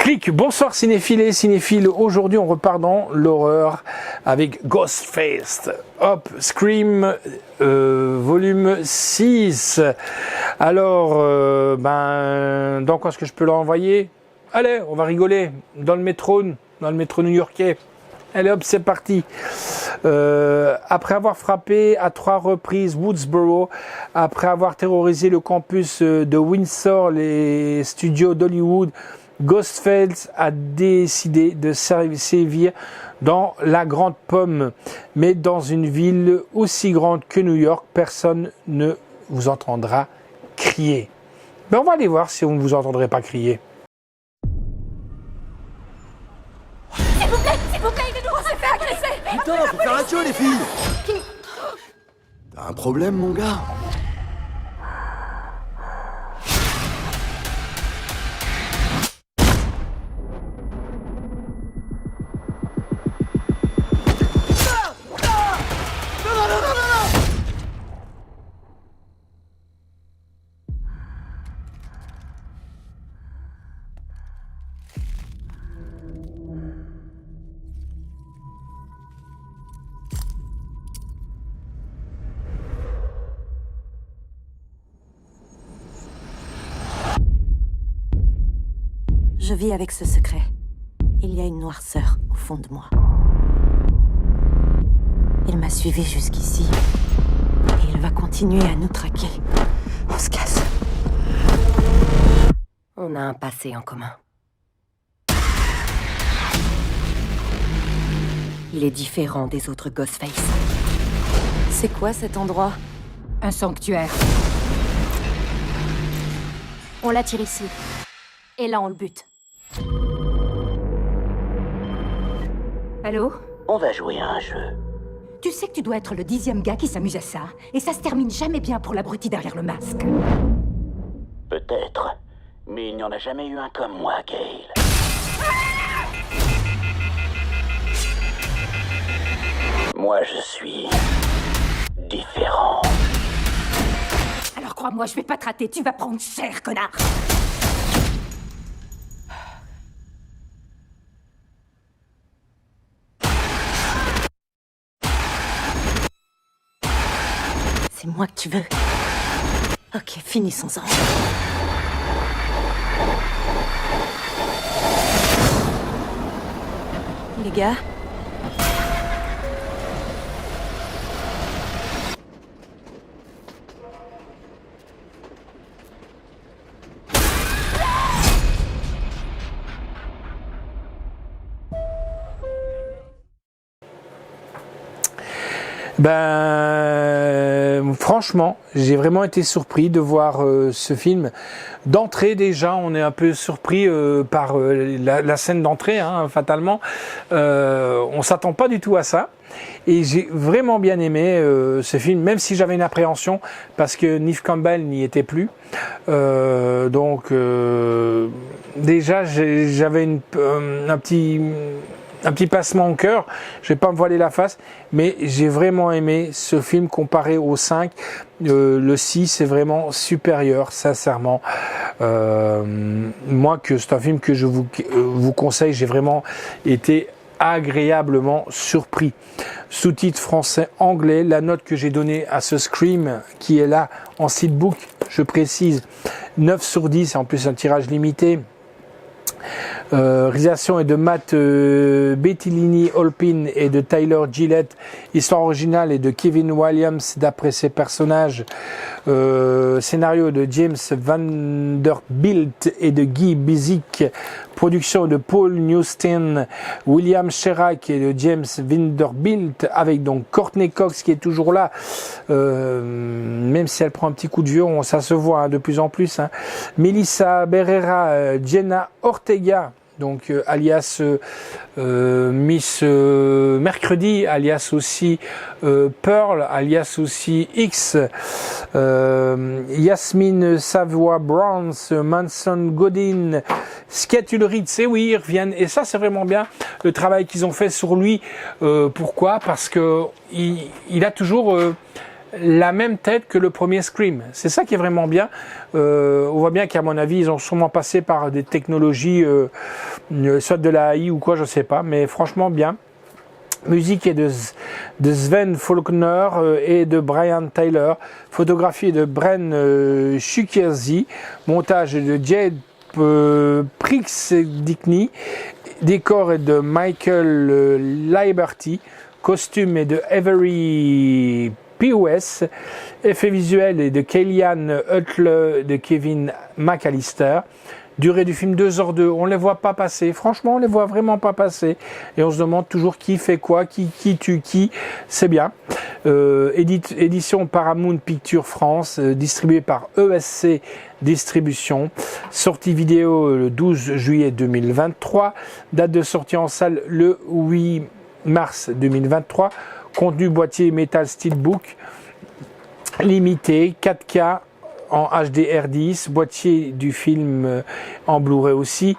Clic, bonsoir cinéphiles et cinéphiles. Aujourd'hui, on repart dans l'horreur avec Ghostface. Hop, Scream, volume 6. Alors, dans quoi est-ce que je peux l'envoyer? Allez, on va rigoler. Dans le métro new-yorkais. Allez hop, c'est parti. Après avoir frappé à 3 reprises Woodsboro, après avoir terrorisé le campus de Windsor, les studios d'Hollywood, Ghostface a décidé de sévir dans la Grande Pomme. Mais dans une ville aussi grande que New York, personne ne vous entendra crier. On va aller voir si on ne vous entendrait pas crier. S'il vous plaît, on s'est fait agresser. Putain, faut faire un show, les filles. T'as un problème, mon gars? Je vis avec ce secret. Il y a une noirceur au fond de moi. Il m'a suivi jusqu'ici. Et il va continuer à nous traquer. On se casse. On a un passé en commun. Il est différent des autres Ghostface. C'est quoi cet endroit? Un sanctuaire. On l'attire ici. Et là, on le bute. Allô? On va jouer à un jeu. Tu sais que tu dois être le 10e gars qui s'amuse à ça. Et ça se termine jamais bien pour l'abruti derrière le masque. Peut-être. Mais il n'y en a jamais eu un comme moi, Gail. Moi, je suis... différent. Alors crois-moi, je vais pas te rater. Tu vas prendre cher, connard. C'est moi que tu veux. Ok, finissons-en. Les gars? Franchement, j'ai vraiment été surpris de voir ce film. D'entrée déjà, on est un peu surpris par la scène d'entrée, fatalement. On s'attend pas du tout à ça. Et j'ai vraiment bien aimé ce film, même si j'avais une appréhension, parce que Neve Campbell n'y était plus. Déjà, j'avais un petit passement au cœur, je vais pas me voiler la face, mais j'ai vraiment aimé ce film comparé au 5. Le 6 c'est vraiment supérieur, sincèrement. Moi, c'est un film que je vous conseille, j'ai vraiment été agréablement surpris. Sous-titres français-anglais, la note que j'ai donnée à ce Scream, qui est là en steelbook, je précise, 9 sur 10, en plus un tirage limité. Réalisation est de Matt Bettinelli-Olpin et de Tyler Gillett. Histoire originale est de Kevin Williams d'après ses personnages. Scénario de James Vanderbilt et de Guy Busick. Production de Paul Newstein, William Sherrack et de James Vanderbilt, avec donc Courtney Cox qui est toujours là, même si elle prend un petit coup de vieux, ça se voit de plus en plus. Melissa Barrera, Jenna Ortega, donc alias Miss Mercredi, alias aussi Pearl, alias aussi X, Yasmine Savoie-Browns, Manson Godin, Skate Ulrich, oui, ils reviennent, et ça c'est vraiment bien le travail qu'ils ont fait sur lui. Pourquoi? Parce que il a toujours la même tête que le premier Scream. C'est ça qui est vraiment bien. On voit bien qu'à mon avis, ils ont sûrement passé par des technologies, soit de la AI ou quoi, je sais pas, mais franchement bien. Musique est de Sven Faulkner et de Brian Tyler. Photographie de Bren Schukerzi. Montage de Jade Prix-Dickney. Décor est de Michael Liberty. Costume est de Avery POS. Effet visuel est de Kellyanne Hutle de Kevin McAllister. Durée du film 2h02, on ne les voit pas passer, franchement on ne les voit vraiment pas passer et on se demande toujours qui fait quoi, qui tue qui, c'est bien. Édition Paramount Pictures France, distribuée par ESC Distribution, sortie vidéo le 12 juillet 2023, date de sortie en salle le 8 mars 2023, contenu boîtier Metal Steelbook, limité, 4K, en HDR10, boîtier du film en Blu-ray aussi,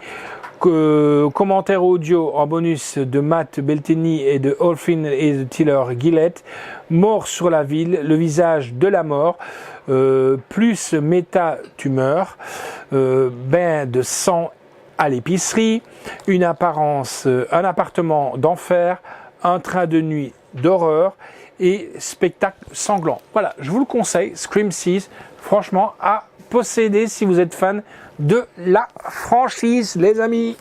commentaire audio en bonus de Matt Beltini et de Olfin et de Tyler Gillett, mort sur la ville, le visage de la mort, plus méta-tumeur, bain de sang à l'épicerie, un appartement d'enfer, un train de nuit d'horreur et spectacle sanglant. Voilà, je vous le conseille, Scream 6, franchement, à posséder si vous êtes fan de la franchise, les amis.